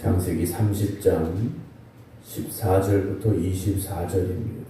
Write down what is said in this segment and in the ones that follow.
창세기 30장 14절부터 24절입니다.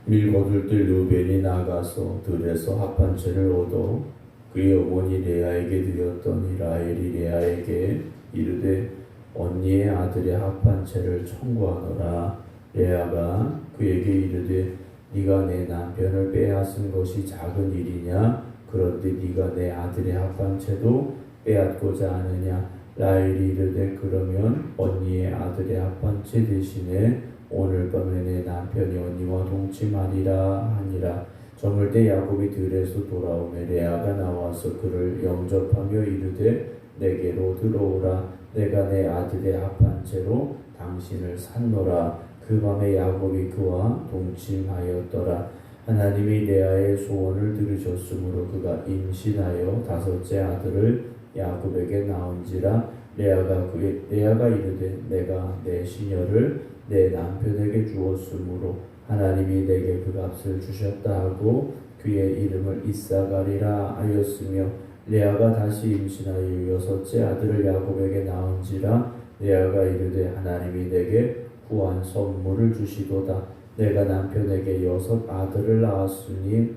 밀 거둘 때 르벤이 나가서 들에서 합한 채를 얻어 그의 어머니 레아에게 드렸더니 라헬이 레아에게 이르되 언니의 아들의 합한 채를 청구하노라. 레아가 그에게 이르되 네가 내 남편을 빼앗은 것이 작은 일이냐? 그런데 네가 내 아들의 합한 채도 빼앗고자 하느냐? 라헬이 이르되 그러면 언니의 아들의 합한 채 대신에 오늘 밤에 내 남편이 언니와 동침하리라 하니라. 저물 때 야곱이 들에서 돌아오매 레아가 나와서 그를 영접하며 이르되 내게로 들어오라. 내가 내 아들의 합한 채로 당신을 샀노라. 그 밤에 야곱이 그와 동침하였더라. 하나님이 레아의 소원을 들으셨으므로 그가 임신하여 다섯째 아들을 야곱에게 낳은지라. 레아가 이르되 내가 내 시녀를 내 남편에게 주었으므로 하나님이 내게 그 값을 주셨다 하고 그의 이름을 이사가리라 하였으며, 레아가 다시 임신하여 여섯째 아들을 야곱에게 낳은지라. 레아가 이르되 하나님이 내게 후한 선물을 주시도다. 내가 남편에게 여섯 아들을 낳았으니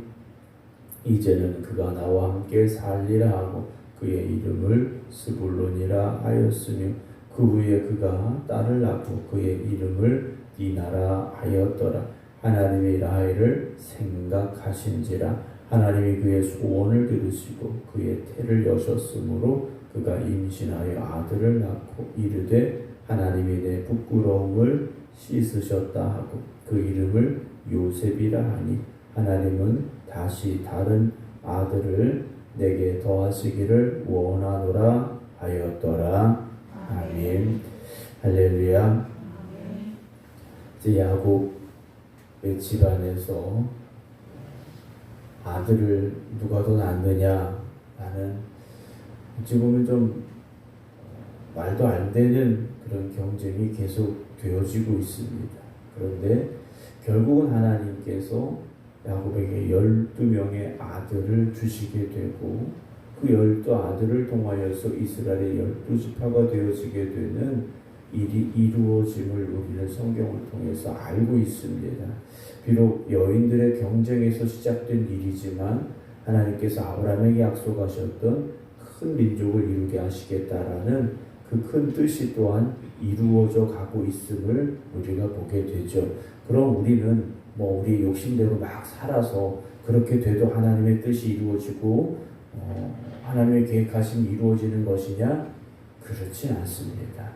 이제는 그가 나와 함께 살리라 하고 그의 이름을 스불론이라 하였으며, 그 후에 그가 딸을 낳고 그의 이름을 디나라 하였더라. 하나님이 라헬을 생각하신지라. 하나님이 그의 소원을 들으시고 그의 태를 여셨으므로 그가 임신하여 아들을 낳고 이르되 하나님이 내 부끄러움을 씻으셨다 하고 그 이름을 요셉이라 하니, 하나님은 다시 다른 아들을 내게 더하시기를 원하노라 하였더라. 아멘. 할렐루야. 이제 야곱의 집안에서 아들을 누가 더 낳느냐 라는, 어찌 보면 좀 말도 안 되는 그런 경쟁이 계속 되어지고 있습니다. 그런데 결국은 하나님께서 야곱에게 12명의 아들을 주시게 되고 그 12아들을 통하여서 이스라엘의 12지파가 되어지게 되는 일이 이루어짐을 우리는 성경을 통해서 알고 있습니다. 비록 여인들의 경쟁에서 시작된 일이지만 하나님께서 아브라함에게 약속하셨던 큰 민족을 이루게 하시겠다라는 그 큰 뜻이 또한 이루어져 가고 있음을 우리가 보게 되죠. 그럼 우리는 우리 욕심대로 막 살아서 그렇게 돼도 하나님의 뜻이 이루어지고 하나님의 계획하심이 이루어지는 것이냐? 그렇진 않습니다.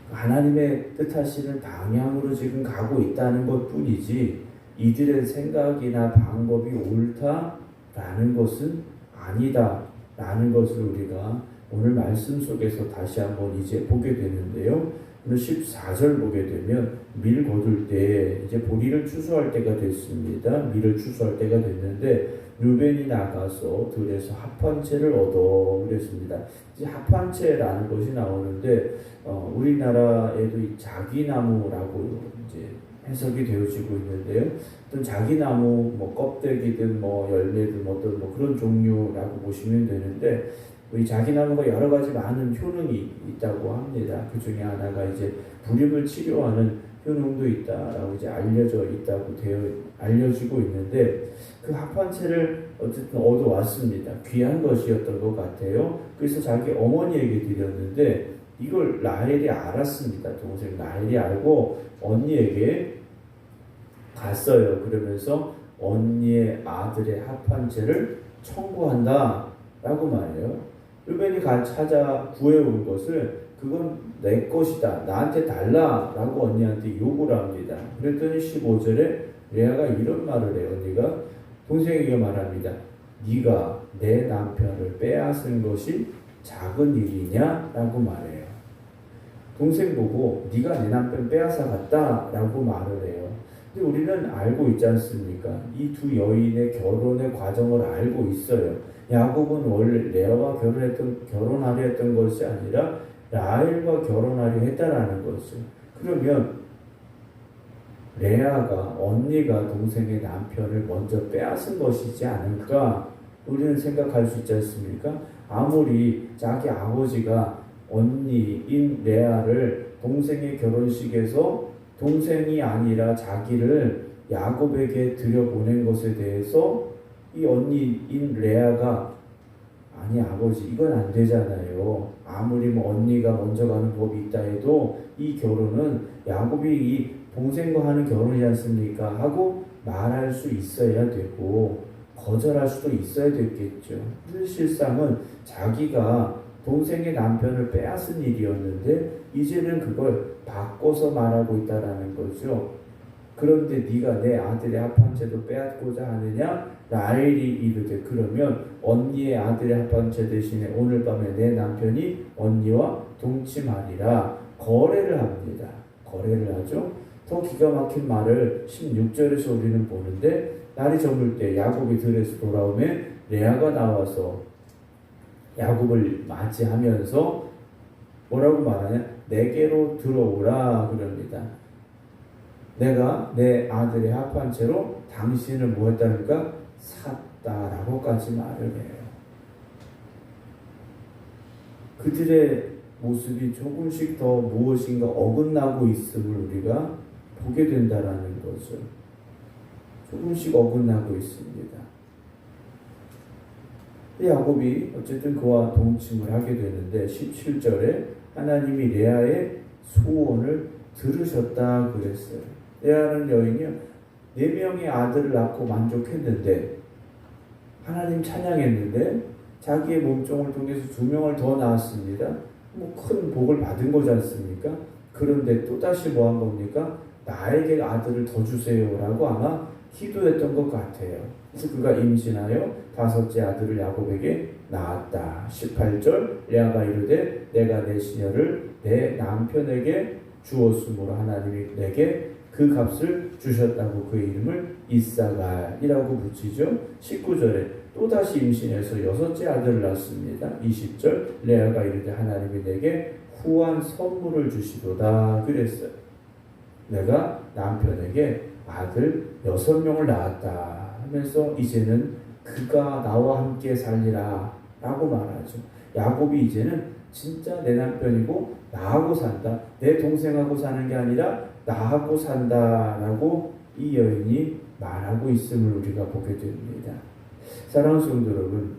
하나님의 뜻하시는 방향으로 지금 가고 있다는 것 뿐이지 이들의 생각이나 방법이 옳다라는 것은 아니다라는 것을 우리가 오늘 말씀 속에서 다시 한번 이제 보게 되는데요. 오늘 14절 보게 되면 밀 거둘 때 이제 보리를 추수할 때가 됐습니다. 밀을 추수할 때가 됐는데 르벤이 나가서 들에서 합한 채를 얻어 그랬습니다. 이제 합한 채라는 것이 나오는데 우리나라에도 이 자기나무라고 이제 해석이 되어지고 있는데요. 어떤 자기나무 껍데기든 열매든 어떤 그런 종류라고 보시면 되는데, 이 자기나무가 여러 가지 많은 효능이 있다고 합니다. 그 중에 하나가 이제 불임을 치료하는 효능도 있다라고 이제 알려지고 있는데, 그 합한채를 어쨌든 얻어왔습니다. 귀한 것이었던 것 같아요. 그래서 자기 어머니에게 드렸는데 이걸 라헬이 알았습니다. 동생 라헬이 알고 언니에게 갔어요. 그러면서 언니의 아들의 합한채를 청구한다 라고 말해요. 르벤이 찾아 구해온 것을 그건 내 것이다, 나한테 달라 라고 언니한테 요구를 합니다. 그랬더니 15절에 레아가 이런 말을 해요. 언니가 동생에게 말합니다. 네가 내 남편을 빼앗은 것이 작은 일이냐? 라고 말해요. 동생 보고 네가 내 남편 빼앗아 갔다 라고 말을 해요. 근데 우리는 알고 있지 않습니까? 이 두 여인의 결혼의 과정을 알고 있어요. 야곱은 원래 레아와 결혼하려 했던 것이 아니라 라헬과 결혼하려 했다라는 것을. 그러면 레아가 언니가 동생의 남편을 먼저 빼앗은 것이지 않을까 우리는 생각할 수 있지 않습니까? 아무리 자기 아버지가 언니인 레아를 동생의 결혼식에서 동생이 아니라 자기를 야곱에게 들여보낸 것에 대해서 이 언니인 레아가 아니 아버지 이건 안 되잖아요. 아무리 뭐 언니가 먼저 가는 법이 있다 해도 이 결혼은 야곱이 이 동생과 하는 결혼이지 않습니까? 하고 말할 수 있어야 되고 거절할 수도 있어야 됐겠죠. 실상은 자기가 동생의 남편을 빼앗은 일이었는데 이제는 그걸 바꿔서 말하고 있다라는 거죠. 그런데 네가 내 아들의 합한 채도 빼앗고자 하느냐? 라헬이 이르되 그러면 언니의 아들의 합한 채 대신에 오늘 밤에 내 남편이 언니와 동침하리라. 거래를 합니다. 거래를 하죠. 더 기가 막힌 말을 16절에서 우리는 보는데 날이 저물 때 야곱이 들에서 돌아오매 레아가 나와서 야곱을 맞이하면서 뭐라고 말하냐? 내게로 들어오라 그럽니다. 내가 내 아들의 합한 채로 당신을 뭐 했다니까? 샀다라고까지 말을 해요. 그들의 모습이 조금씩 더 무엇인가 어긋나고 있음을 우리가 보게 된다라는 거죠. 조금씩 어긋나고 있습니다. 야곱이 어쨌든 그와 동침을 하게 되는데 17절에 하나님이 레아의 소원을 들으셨다 그랬어요. 레아는 여인이요 4명의 아들을 낳고 만족했는데 하나님 찬양했는데 자기의 몸종을 통해서 2명을 더 낳았습니다. 뭐 큰 복을 받은 거지 않습니까? 그런데 또다시 뭐 한 겁니까? 나에게 아들을 더 주세요라고 아마 기도했던 것 같아요. 그래서 그가 임신하여 5째 아들을 야곱에게 낳았다. 18절 레아가 이르되 내가 내 시녀를 내 남편에게 주었으므로 하나님이 내게 그 값을 주셨다고 그 이름을 이사갈이라고 붙이죠. 19절에 또다시 임신해서 6째 아들을 낳습니다. 20절 레아가 이르되 하나님이 내게 후한 선물을 주시도다 그랬어요. 내가 남편에게 아들 6명을 낳았다 하면서 이제는 그가 나와 함께 살리라 라고 말하죠. 야곱이 이제는 진짜 내 남편이고 나하고 산다. 내 동생하고 사는 게 아니라 나하고 산다라고 이 여인이 말하고 있음을 우리가 보게 됩니다. 사랑하는 성도 여러분,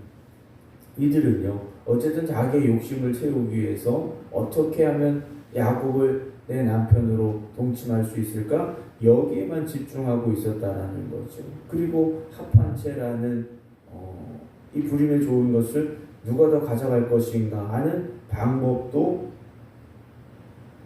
이들은요 어쨌든 자기의 욕심을 채우기 위해서 어떻게 하면 야곱을 내 남편으로 동침할 수 있을까? 여기에만 집중하고 있었다라는 거죠. 그리고 합한 채라는 이 부림에 좋은 것을 누가 더 가져갈 것인가 하는 방법도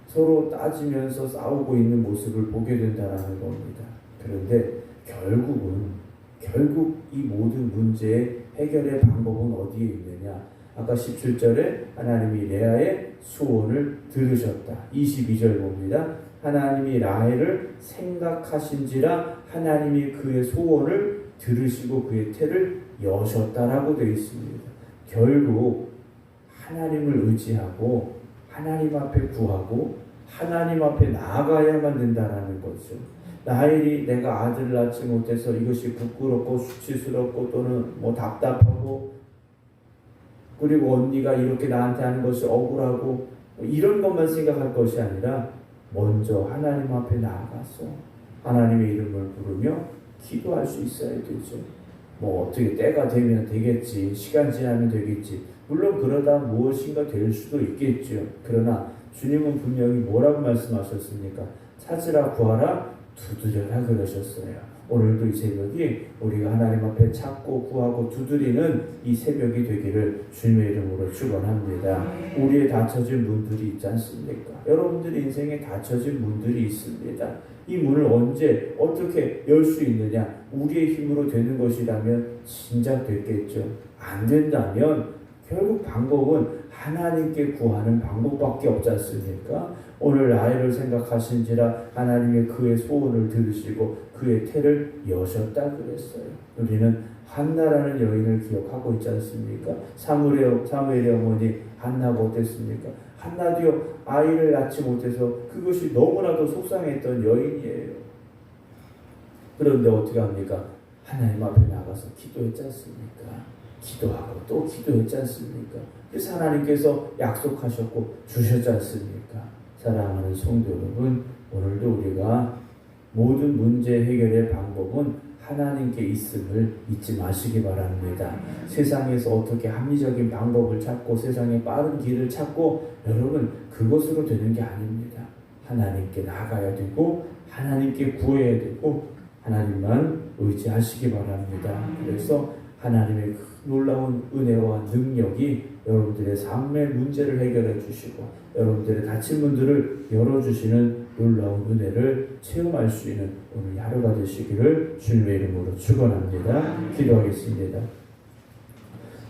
서로 따지면서 싸우고 있는 모습을 보게 된다라는 겁니다. 그런데 결국 이 모든 문제의 해결의 방법은 어디에 있느냐? 아까 17절에 하나님이 레아의 소원을 들으셨다. 22절 봅니다. 하나님이 라헬을 생각하신지라 하나님이 그의 소원을 들으시고 그의 태를 여셨다라고 되어 있습니다. 결국 하나님을 의지하고 하나님 앞에 구하고 하나님 앞에 나아가야만 된다라는 거죠. 라헬이 내가 아들을 낳지 못해서 이것이 부끄럽고 수치스럽고 또는 뭐 답답하고 그리고 언니가 이렇게 나한테 하는 것이 억울하고 이런 것만 생각할 것이 아니라 먼저 하나님 앞에 나아가서 하나님의 이름을 부르며 기도할 수 있어야 되죠. 뭐 어떻게 때가 되면 되겠지, 시간 지나면 되겠지. 물론 그러다 무엇인가 될 수도 있겠죠. 그러나 주님은 분명히 뭐라고 말씀하셨습니까? 찾으라 구하라 두드려라 그러셨어요. 오늘도 이 새벽이 우리가 하나님 앞에 찾고 구하고 두드리는 이 새벽이 되기를 주님의 이름으로 축원합니다. 우리의 닫혀진 문들이 있지 않습니까? 여러분들의 인생에 닫혀진 문들이 있습니다. 이 문을 언제 어떻게 열 수 있느냐? 우리의 힘으로 되는 것이라면 진작 됐겠죠. 안 된다면 결국 방법은 하나님께 구하는 방법밖에 없지 않습니까? 오늘 라헬을 생각하신지라 하나님의 그의 소원을 들으시고 그의 태를 여셨다 그랬어요. 우리는 한나라는 여인을 기억하고 있지 않습니까? 사무엘의 어머니 한나가 어땠습니까? 한나도요 아이를 낳지 못해서 그것이 너무나도 속상했던 여인이에요. 그런데 어떻게 합니까? 하나님 앞에 나가서 기도했지 않습니까? 기도하고 또 기도했지 않습니까? 그래서 하나님께서 약속하셨고 주셨지 않습니까? 사랑하는 성도 여러분, 오늘도 우리가 모든 문제 해결의 방법은 하나님께 있음을 잊지 마시기 바랍니다. 세상에서 어떻게 합리적인 방법을 찾고 세상의 빠른 길을 찾고 여러분 그것으로 되는 게 아닙니다. 하나님께 나가야 되고 하나님께 구해야 되고 하나님만 의지하시기 바랍니다. 그래서 하나님의 놀라운 은혜와 능력이 여러분들의 삶의 문제를 해결해 주시고 여러분들의 닫힌 문들을 열어주시는 놀라운 은혜를 체험할 수 있는 오늘 하루가 되시기를 주님의 이름으로 축원합니다. 기도하겠습니다.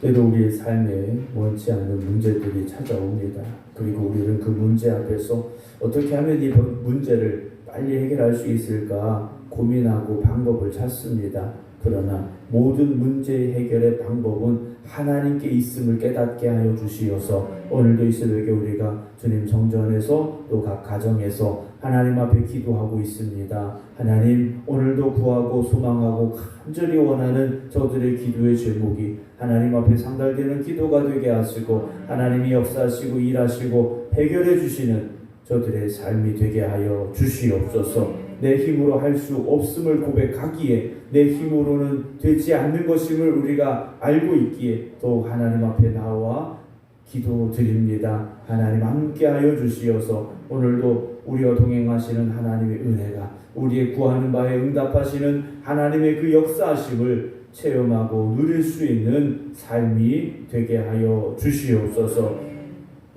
때로 우리의 삶에 원치 않는 문제들이 찾아옵니다. 그리고 우리는 그 문제 앞에서 어떻게 하면 이 문제를 빨리 해결할 수 있을까 고민하고 방법을 찾습니다. 그러나 모든 문제 해결의 방법은 하나님께 있음을 깨닫게 하여 주시어서 오늘도 이 새벽에 우리가 주님 성전에서 또 각 가정에서 하나님 앞에 기도하고 있습니다. 하나님 오늘도 구하고 소망하고 간절히 원하는 저들의 기도의 제목이 하나님 앞에 상달되는 기도가 되게 하시고 하나님이 역사하시고 일하시고 해결해 주시는 저들의 삶이 되게 하여 주시옵소서. 내 힘으로 할 수 없음을 고백하기에 내 힘으로는 되지 않는 것임을 우리가 알고 있기에 또 하나님 앞에 나와 기도드립니다. 하나님 함께하여 주시어서 오늘도 우리와 동행하시는 하나님의 은혜가 우리의 구하는 바에 응답하시는 하나님의 그 역사하심을 체험하고 누릴 수 있는 삶이 되게 하여 주시옵소서.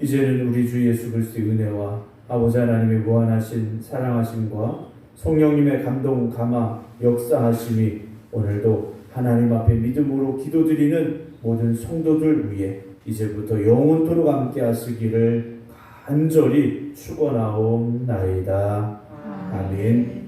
이제는 우리 주 예수 그리스도의 은혜와 아버지 하나님의 무한하신 사랑하심과 성령님의 감동 감화 역사하심이 오늘도 하나님 앞에 믿음으로 기도드리는 모든 성도들 위해 이제부터 영원토록 함께 하시기를 간절히 축원하옵나이다. 아멘.